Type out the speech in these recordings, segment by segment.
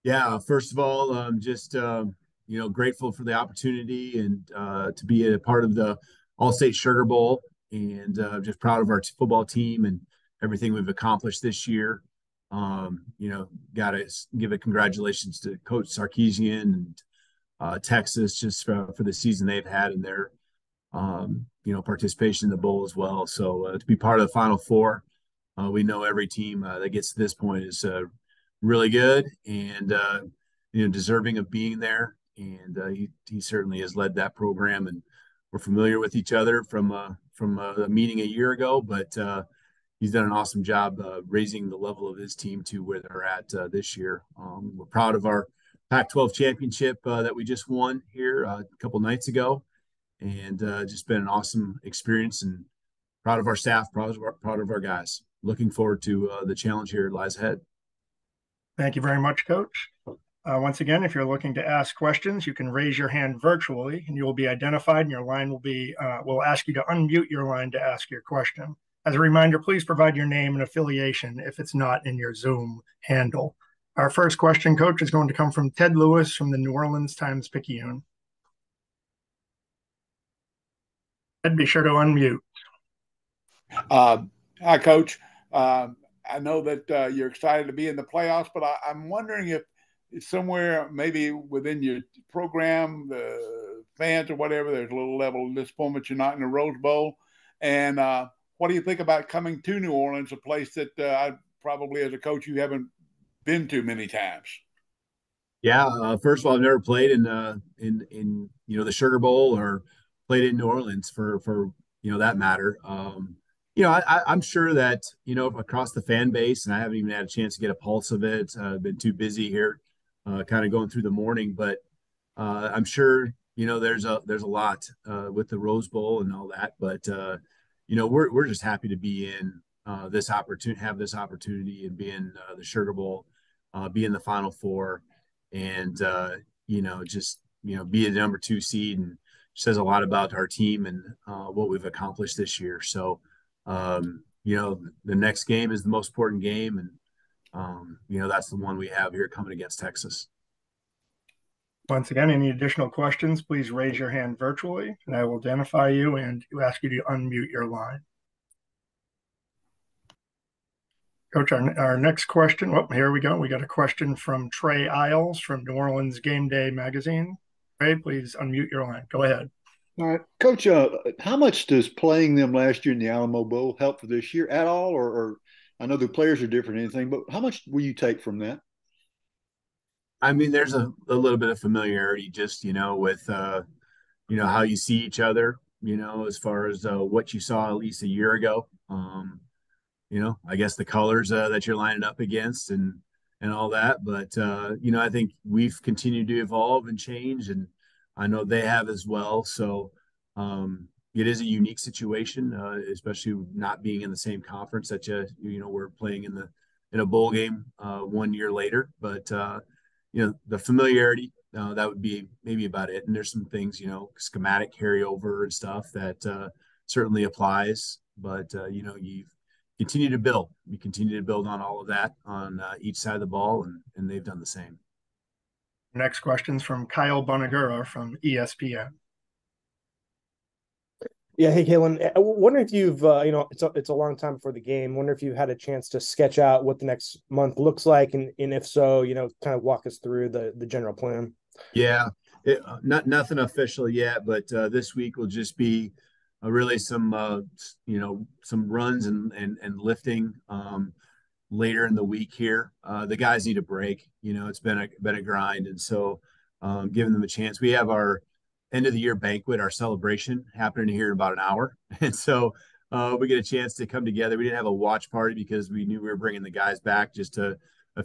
Yeah, first of all, just grateful for the opportunity and to be a part of the Allstate Sugar Bowl, and just proud of our football team and everything we've accomplished this year. Got to give a congratulations to Coach Sarkisian and Texas just for the season they've had in their participation in the bowl as well. So to be part of the Final Four, we know every team that gets to this point is really good and deserving of being there. And he certainly has led that program, and we're familiar with each other from a meeting a year ago. But he's done an awesome job raising the level of his team to where they're at this year. We're proud of our Pac-12 championship that we just won here a couple nights ago, and just been an awesome experience. And proud of our staff, proud of our guys. Looking forward to the challenge here lies ahead. Thank you very much, Coach. Once again, if you're looking to ask questions, you can raise your hand virtually, and you will be identified, and your line will ask you to unmute your line to ask your question. As a reminder, please provide your name and affiliation if it's not in your Zoom handle. Our first question, Coach, is going to come from Ted Lewis from the New Orleans Times-Picayune. Ted, be sure to unmute. Hi, Coach. I know that you're excited to be in the playoffs, but I'm wondering if somewhere maybe within your program, the fans or whatever, there's a little level of disappointment you're not in the Rose Bowl. And what do you think about coming to New Orleans, a place that I probably as a coach you haven't been to many times? Yeah, first of all, I've never played in the Sugar Bowl or played in New Orleans for that matter. I'm sure that across the fan base, and I haven't even had a chance to get a pulse of it. I've been too busy here, kind of going through the morning, but I'm sure there's a lot with the Rose Bowl and all that. But we're just happy to be in this opportunity, have this opportunity, and be in the Sugar Bowl, be in the Final Four, and be a number 2 seed, and says a lot about our team and what we've accomplished this year. So the next game is the most important game, and that's the one we have here coming against Texas. Once again, any additional questions, please raise your hand virtually, and I will identify you and ask you to unmute your line. Coach, our next question. Oh, here we go. We got a question from Trey Isles from New Orleans Game Day Magazine. Trey, please unmute your line. Go ahead. All right, Coach. How much does playing them last year in the Alamo Bowl help for this year at all? Or I know the players are different, anything, but how much will you take from that? I mean, there's a little bit of familiarity, just with how you see each other. As far as what you saw at least a year ago. I guess the colors that you're lining up against and all that. But I think we've continued to evolve and change, and I know they have as well. So it is a unique situation, especially not being in the same conference that we're playing in a bowl game 1 year later. But the familiarity, that would be maybe about it. And there's some things, schematic carryover and stuff that certainly applies. But you've continue to build. You continue to build on all of that on each side of the ball, and they've done the same. Next question's from Kyle Bonagura from ESPN. Yeah, hey, Kalen. I wonder if you've, it's a long time before the game. Wonder if you've had a chance to sketch out what the next month looks like, and if so, kind of walk us through the general plan. Yeah, nothing official yet, but this week will just be really some runs and lifting later in the week here. The guys need a break. It's been a grind, and so giving them a chance. We have our end of the year banquet, our celebration happening here in about an hour, and so we get a chance to come together. We didn't have a watch party because we knew we were bringing the guys back just a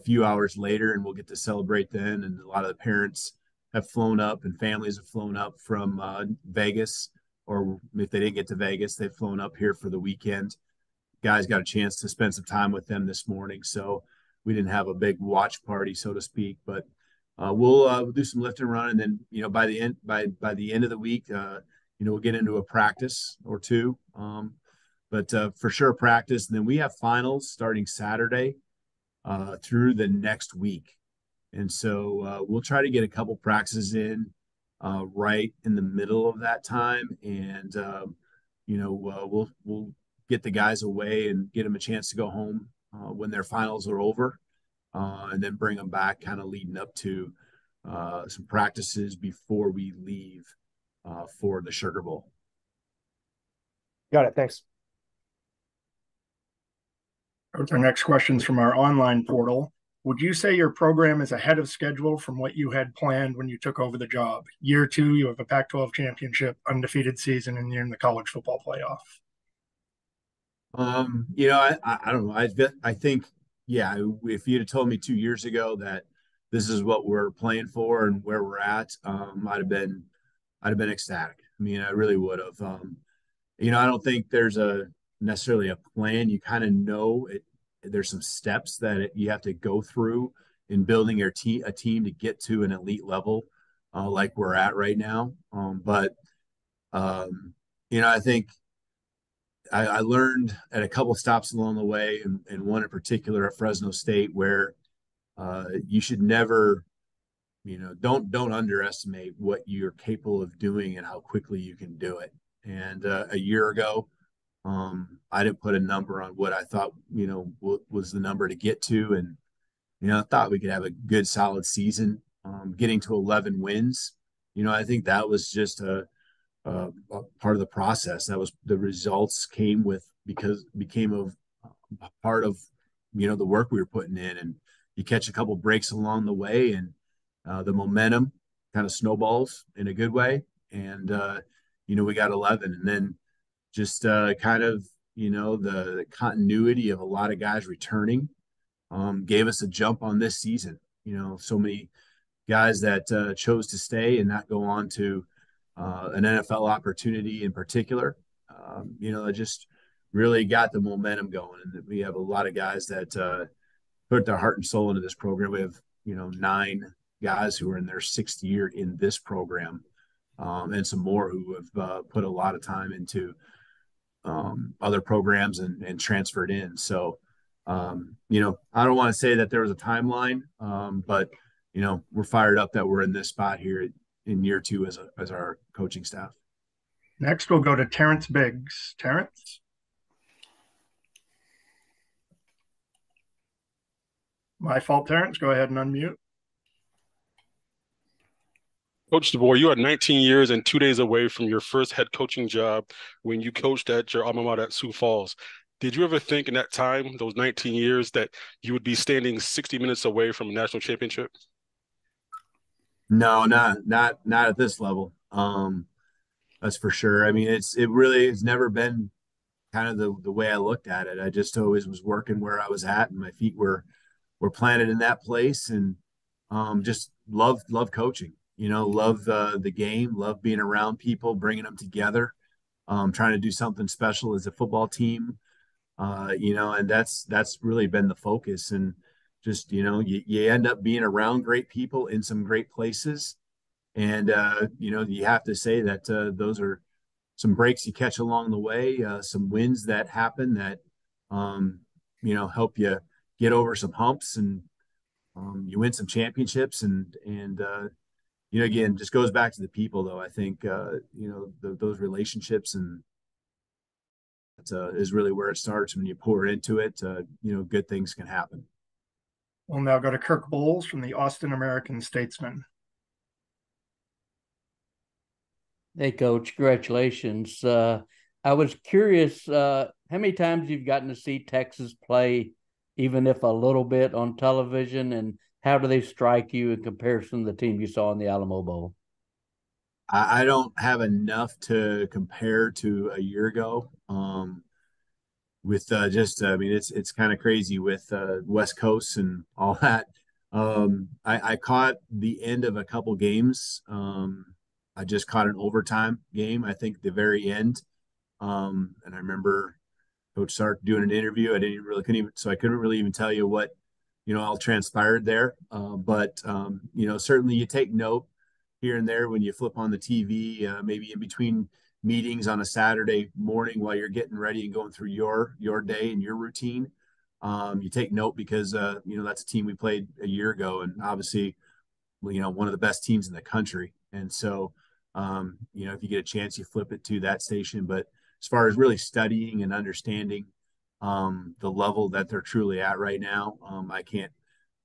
few hours later, and we'll get to celebrate then. And a lot of the parents have flown up and families have flown up from Vegas, or if they didn't get to Vegas, they've flown up here for the weekend. Guys got a chance to spend some time with them this morning, so we didn't have a big watch party, so to speak. But we'll do some lift and run, and then by the end of the week, we'll get into a practice or two. But for sure practice, and then we have finals starting Saturday through the next week, And so we'll try to get a couple practices in right in the middle of that time, and we'll get the guys away and get them a chance to go home when their finals are over, and then bring them back, kind of leading up to some practices before we leave for the Sugar Bowl. Got it. Thanks. Our next questions from our online portal. Would you say your program is ahead of schedule from what you had planned when you took over the job? Year 2, you have a Pac-12 championship, undefeated season, and you're in the College Football Playoff. I don't know. I think, yeah, if you'd have told me 2 years ago that this is what we're playing for and where we're at, I'd have been ecstatic. I mean, I really would have. I don't think there's necessarily a plan. You kind of know it. There's some steps that you have to go through in building a team to get to an elite level, like we're at right now. I think I learned at a couple stops along the way, and one in particular at Fresno State, where you should never, don't underestimate what you're capable of doing and how quickly you can do it. And a year ago, I didn't put a number on what I thought, what was the number to get to. And, I thought we could have a good, solid season. Getting to 11 wins, I think that was just a part of the process. That was the results became a part of, the work we were putting in. And you catch a couple breaks along the way, and the momentum kind of snowballs in a good way. And, we got 11, and then just kind of, the continuity of a lot of guys returning gave us a jump on this season. So many guys that chose to stay and not go on to an NFL opportunity in particular. It just really got the momentum going. And we have a lot of guys that put their heart and soul into this program. We have, 9 guys who are in their 6th year in this program, and some more who have put a lot of time into other programs and transferred in. So, I don't want to say that there was a timeline, but, we're fired up that we're in this spot here in year 2 as our coaching staff. Next, we'll go to Terrence Biggs. Terrence? My fault, Terrence. Go ahead and unmute. Coach DeBoer, you are 19 years and 2 days away from your first head coaching job when you coached at your alma mater at Sioux Falls. Did you ever think in that time, those 19 years, that you would be standing 60 minutes away from a national championship? No, not at this level. That's for sure. I mean, it really has never been kind of the way I looked at it. I just always was working where I was at, and my feet were planted in that place, and just love coaching. Love the game, love being around people, bringing them together, trying to do something special as a football team. And that's really been the focus. And just, you end up being around great people in some great places. And, you have to say that those are some breaks you catch along the way, some wins that happen that, help you get over some humps, and you win some championships. And again, just goes back to the people, though. I think, those relationships and is really where it starts. When you pour into it, good things can happen. We'll now go to Kirk Bowles from the Austin American-Statesman. Hey, Coach, congratulations. I was curious, how many times you've gotten to see Texas play, even if a little bit, on television, and how do they strike you in comparison to the team you saw in the Alamo Bowl? I don't have enough to compare to a year ago. With it's kind of crazy with West Coast and all that. I caught the end of a couple games. I just caught an overtime game, I think, the very end. And I remember Coach Sark doing an interview. I couldn't really even tell you what, all transpired there. But certainly you take note here and there when you flip on the TV, maybe in between meetings on a Saturday morning while you're getting ready and going through your day and your routine. you take note because that's a team we played a year ago, and obviously, one of the best teams in the country. And so, if you get a chance, you flip it to that station. But as far as really studying and understanding the level that they're truly at right now, I can't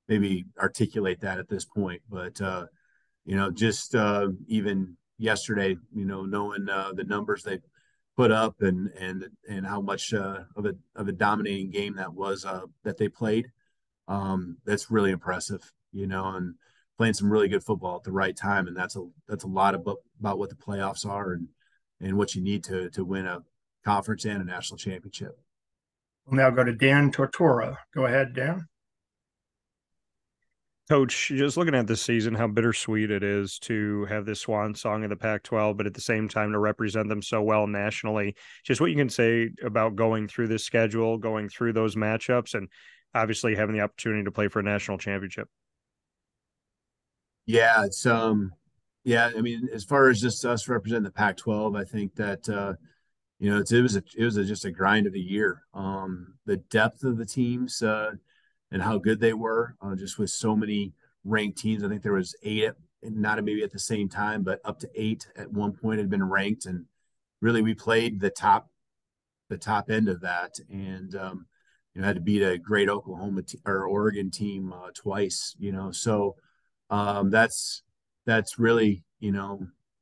maybe articulate that at this point. But just even yesterday, knowing the numbers they put up and how much of a dominating game that was that they played, that's really impressive. And playing some really good football at the right time, and that's a lot about what the playoffs are and what you need to win a conference and a national championship. We'll now go to Dan Tortora. Go ahead, Dan. Coach, just looking at this season, how bittersweet it is to have this swan song of the Pac-12, but at the same time to represent them so well nationally. Just what you can say about going through this schedule, going through those matchups, and obviously having the opportunity to play for a national championship. Yeah, it's I mean, as far as just us representing the Pac-12, I think that it was just a grind of a year. The depth of the teams and how good they were, just with so many ranked teams. I think there was 8, not maybe at the same time, but up to 8 at one point had been ranked, and really we played the top end of that, and had to beat a great Oklahoma or Oregon team twice. So. That's really,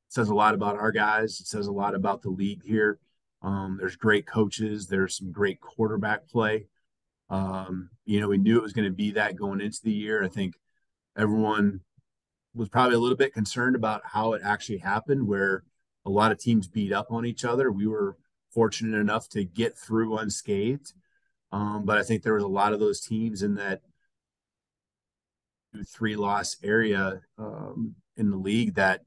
says a lot about our guys. It says a lot about the league here. There's great coaches. There's some great quarterback play. We knew it was going to be that going into the year. I think everyone was probably a little bit concerned about how it actually happened, where a lot of teams beat up on each other. We were fortunate enough to get through unscathed. But I think there was a lot of those teams in that 3-loss area in the league that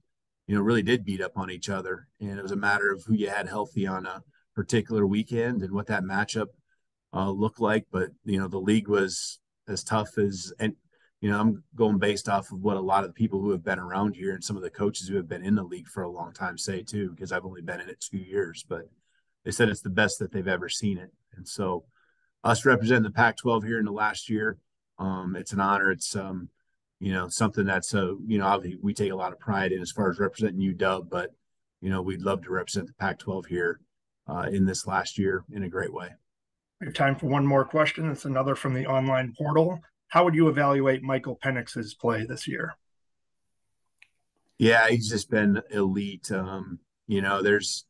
really did beat up on each other, and it was a matter of who you had healthy on a particular weekend and what that matchup looked like. But the league was as tough as, and I'm going based off of what a lot of the people who have been around here and some of the coaches who have been in the league for a long time say too, because I've only been in it 2 years, but they said it's the best that they've ever seen it. And so us representing the Pac-12 here in the last year, it's an honor. It's something that's obviously we take a lot of pride in as far as representing UW, but we'd love to represent the Pac-12 here in this last year in a great way. We have time for one more question. It's another from the online portal. How would you evaluate Michael Penix's play this year? Yeah, he's just been elite. There's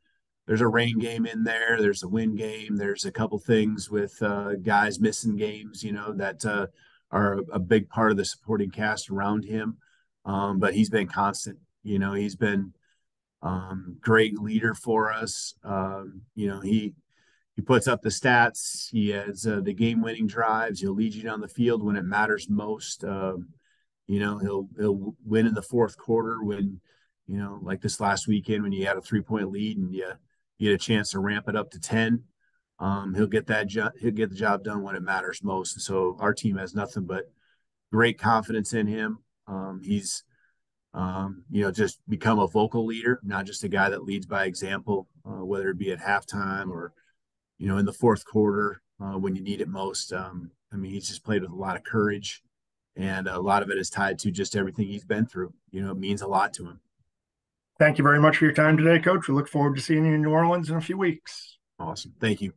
a rain game in there. There's a wind game. There's a couple things with guys missing games, that are a big part of the supporting cast around him. But he's been constant. He's been great leader for us. He puts up the stats. He has the game-winning drives. He'll lead you down the field when it matters most. He'll win in the fourth quarter when, like this last weekend when you had a 3-point lead and you get a chance to ramp it up to 10. He'll get the job done when it matters most. And so our team has nothing but great confidence in him. He's just become a vocal leader, not just a guy that leads by example, whether it be at halftime or in the fourth quarter when you need it most. He's just played with a lot of courage, and a lot of it is tied to just everything he's been through. It means a lot to him. Thank you very much for your time today, Coach. We look forward to seeing you in New Orleans in a few weeks. Awesome. Thank you.